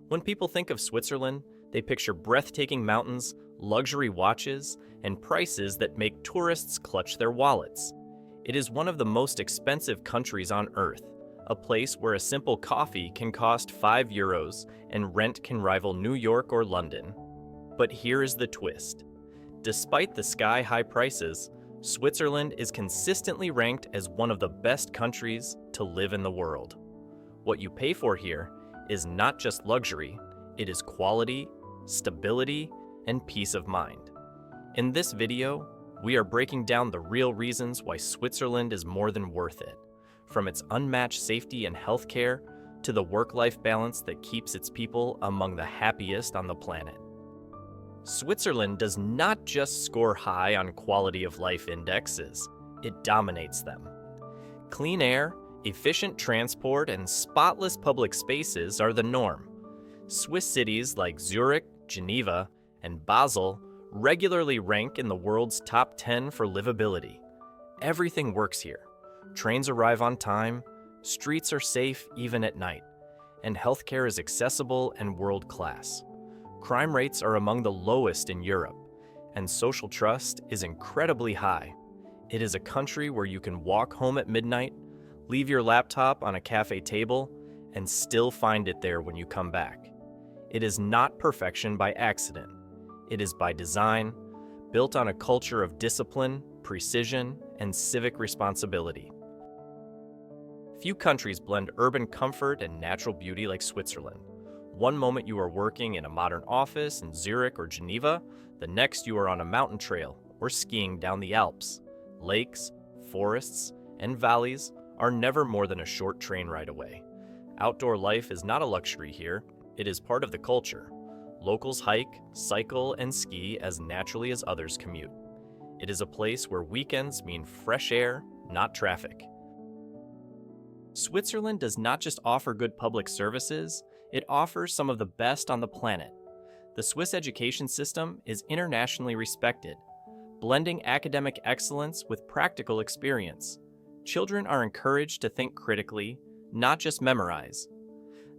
When people think of Switzerland, they picture breathtaking mountains, luxury watches, and prices that make tourists clutch their wallets. It is one of the most expensive countries on Earth, a place where a simple coffee can cost €5 and rent can rival New York or London. But here is the twist. Despite the sky-high prices, Switzerland is consistently ranked as one of the best countries to live in the world. What you pay for here is not just luxury, it is quality, stability, and peace of mind. In this video, we are breaking down the real reasons why Switzerland is more than worth it, from its unmatched safety and healthcare to the work-life balance that keeps its people among the happiest on the planet. Switzerland does not just score high on quality of life indexes, it dominates them. Clean air, efficient transport, and spotless public spaces are the norm. Swiss cities like Zurich, Geneva, and Basel regularly rank in the world's top 10 for livability. Everything works here. Trains arrive on time, streets are safe even at night, and healthcare is accessible and world-class. Crime rates are among the lowest in Europe, and social trust is incredibly high. It is a country where you can walk home at midnight, leave your laptop on a cafe table, and still find it there when you come back. It is not perfection by accident. It is by design, built on a culture of discipline, precision, and civic responsibility. Few countries blend urban comfort and natural beauty like Switzerland. One moment you are working in a modern office in Zurich or Geneva, the next you are on a mountain trail or skiing down the Alps. Lakes, forests, and valleys are never more than a short train ride away. Outdoor life is not a luxury here, it is part of the culture. Locals hike, cycle, and ski as naturally as others commute. It is a place where weekends mean fresh air, not traffic. Switzerland does not just offer good public services, it offers some of the best on the planet. The Swiss education system is internationally respected, blending academic excellence with practical experience. Children are encouraged to think critically, not just memorize.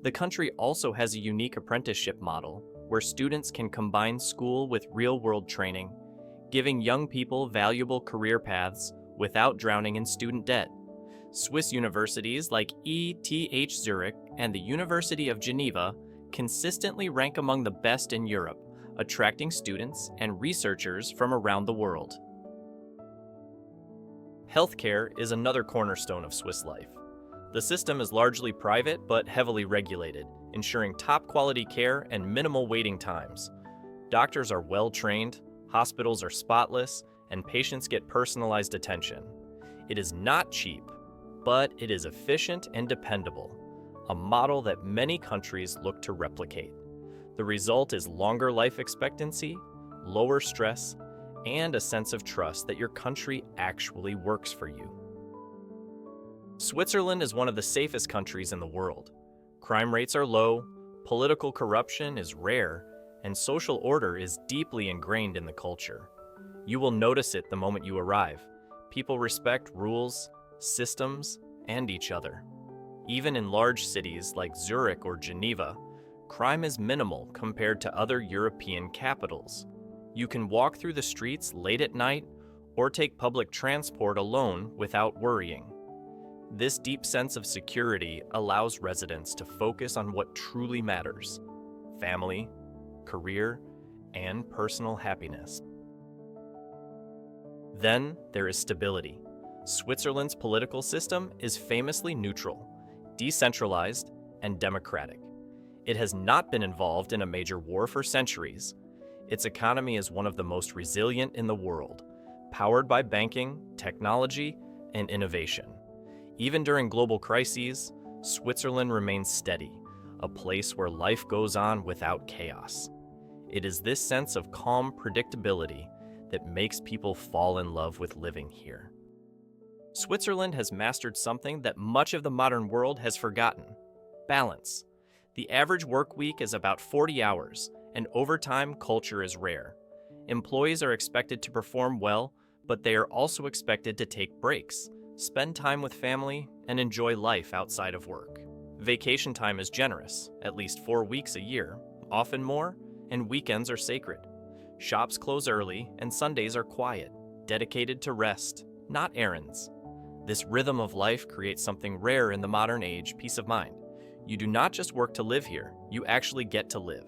The country also has a unique apprenticeship model where students can combine school with real-world training, giving young people valuable career paths without drowning in student debt. Swiss universities like ETH Zurich and the University of Geneva consistently rank among the best in Europe, attracting students and researchers from around the world. Healthcare is another cornerstone of Swiss life. The system is largely private but heavily regulated, ensuring top-quality care and minimal waiting times. Doctors are well-trained, hospitals are spotless, and patients get personalized attention. It is not cheap, but it is efficient and dependable, a model that many countries look to replicate. The result is longer life expectancy, lower stress, and a sense of trust that your country actually works for you. Switzerland is one of the safest countries in the world. Crime rates are low, political corruption is rare, and social order is deeply ingrained in the culture. You will notice it the moment you arrive. People respect rules, systems, and each other. Even in large cities like Zurich or Geneva, crime is minimal compared to other European capitals. You can walk through the streets late at night or take public transport alone without worrying. This deep sense of security allows residents to focus on what truly matters: family, career, and personal happiness. Then there is stability. Switzerland's political system is famously neutral, decentralized, and democratic. It has not been involved in a major war for centuries. Its economy is one of the most resilient in the world, powered by banking, technology, and innovation. Even during global crises, Switzerland remains steady, a place where life goes on without chaos. It is this sense of calm predictability that makes people fall in love with living here. Switzerland has mastered something that much of the modern world has forgotten: balance. The average work week is about 40 hours, and overtime culture is rare. Employees are expected to perform well, but they are also expected to take breaks, spend time with family, and enjoy life outside of work. Vacation time is generous, at least 4 weeks a year, often more, and weekends are sacred. Shops close early, and Sundays are quiet, dedicated to rest, not errands. This rhythm of life creates something rare in the modern age: peace of mind. You do not just work to live here, you actually get to live.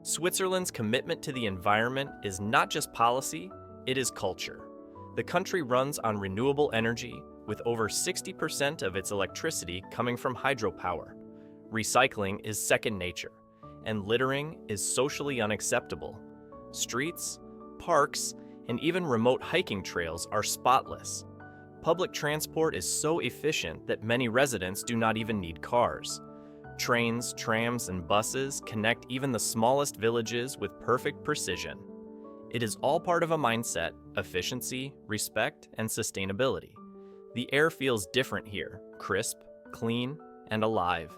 Switzerland's commitment to the environment is not just policy, it is culture. The country runs on renewable energy, with over 60% of its electricity coming from hydropower. Recycling is second nature, and littering is socially unacceptable. Streets, parks, and even remote hiking trails are spotless. Public transport is so efficient that many residents do not even need cars. Trains, trams, and buses connect even the smallest villages with perfect precision. It is all part of a mindset: efficiency, respect, and sustainability. The air feels different here: crisp, clean, and alive.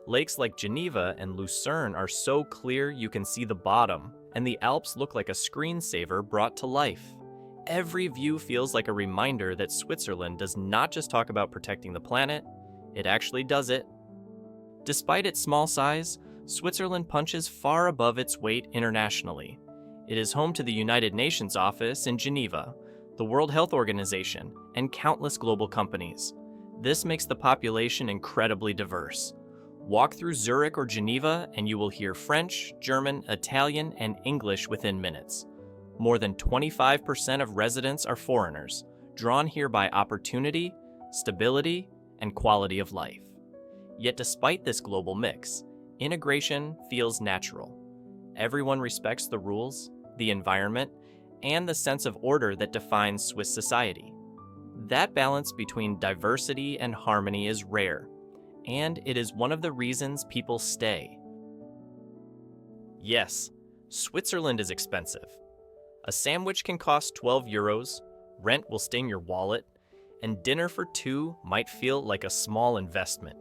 Lakes like Geneva and Lucerne are so clear you can see the bottom, and the Alps look like a screensaver brought to life. Every view feels like a reminder that Switzerland does not just talk about protecting the planet, it actually does it. Despite its small size, Switzerland punches far above its weight internationally. It is home to the United Nations office in Geneva, the World Health Organization, and countless global companies. This makes the population incredibly diverse. Walk through Zurich or Geneva and you will hear French, German, Italian, and English within minutes. More than 25% of residents are foreigners, drawn here by opportunity, stability, and quality of life. Yet despite this global mix, integration feels natural. Everyone respects the rules, the environment, and the sense of order that defines Swiss society. That balance between diversity and harmony is rare, and it is one of the reasons people stay. Yes, Switzerland is expensive. A sandwich can cost 12 euros, rent will sting your wallet, and dinner for two might feel like a small investment.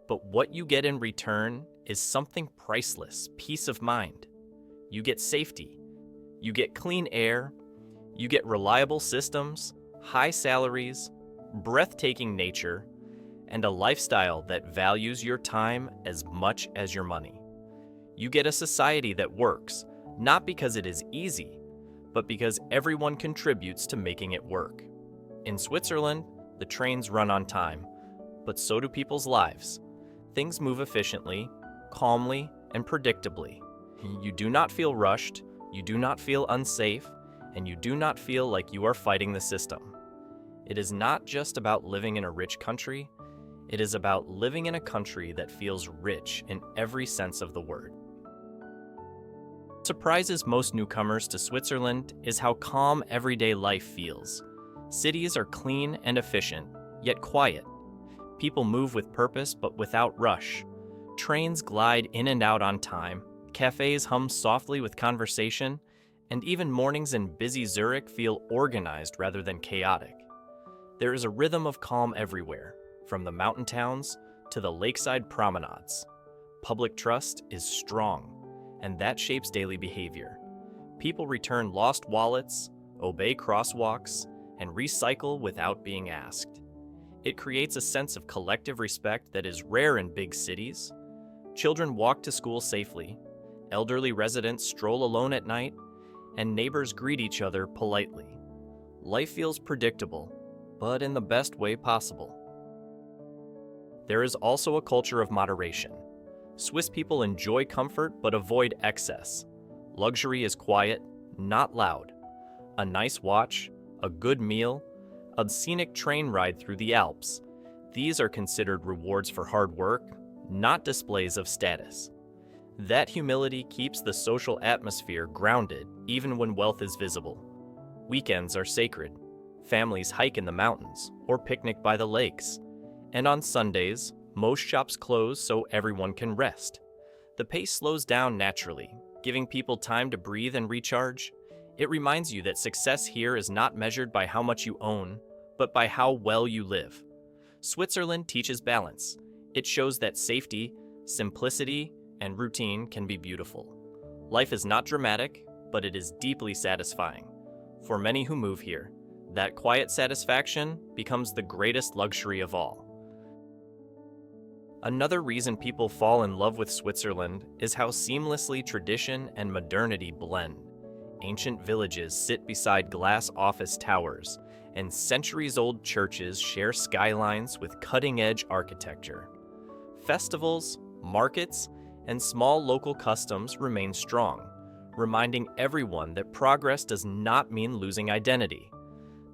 But what you get in return is something priceless: peace of mind. You get safety, you get clean air, you get reliable systems, high salaries, breathtaking nature, and a lifestyle that values your time as much as your money. You get a society that works, not because it is easy, but because everyone contributes to making it work. In Switzerland, the trains run on time, but so do people's lives. Things move efficiently, calmly, and predictably. You do not feel rushed, you do not feel unsafe, and you do not feel like you are fighting the system. It is not just about living in a rich country, it is about living in a country that feels rich in every sense of the word. What surprises most newcomers to Switzerland is how calm everyday life feels. Cities are clean and efficient, yet quiet. People move with purpose but without rush. Trains glide in and out on time, cafes hum softly with conversation, and even mornings in busy Zurich feel organized rather than chaotic. There is a rhythm of calm everywhere, from the mountain towns to the lakeside promenades. Public trust is strong, and that shapes daily behavior. People return lost wallets, obey crosswalks, and recycle without being asked. It creates a sense of collective respect that is rare in big cities. Children walk to school safely, elderly residents stroll alone at night, and neighbors greet each other politely. Life feels predictable, but in the best way possible. There is also a culture of moderation. Swiss people enjoy comfort but avoid excess. Luxury is quiet, not loud. A nice watch, a good meal, a scenic train ride through the Alps. These are considered rewards for hard work, not displays of status. That humility keeps the social atmosphere grounded even when wealth is visible. Weekends are sacred. Families hike in the mountains or picnic by the lakes. And on Sundays, most shops close so everyone can rest. The pace slows down naturally, giving people time to breathe and recharge. It reminds you that success here is not measured by how much you own, but by how well you live. Switzerland teaches balance. It shows that safety, simplicity, and routine can be beautiful. Life is not dramatic, but it is deeply satisfying. For many who move here, that quiet satisfaction becomes the greatest luxury of all. Another reason people fall in love with Switzerland is how seamlessly tradition and modernity blend. Ancient villages sit beside glass office towers, and centuries-old churches share skylines with cutting-edge architecture. Festivals, markets, and small local customs remain strong, reminding everyone that progress does not mean losing identity.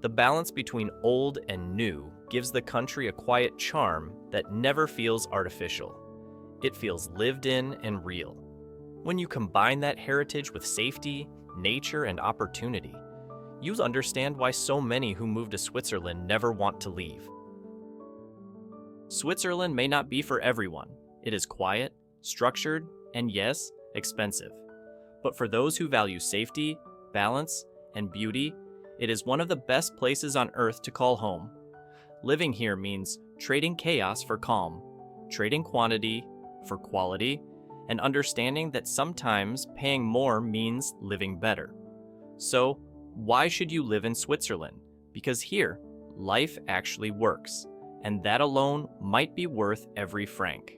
The balance between old and new gives the country a quiet charm that never feels artificial. It feels lived in and real. When you combine that heritage with safety, nature, and opportunity, you understand why so many who move to Switzerland never want to leave. Switzerland may not be for everyone. It is quiet, structured, and yes, expensive. But for those who value safety, balance, and beauty, it is one of the best places on earth to call home. Living here means trading chaos for calm, trading quantity for quality, and understanding that sometimes paying more means living better. So, why should you live in Switzerland? Because here, life actually works, and that alone might be worth every franc.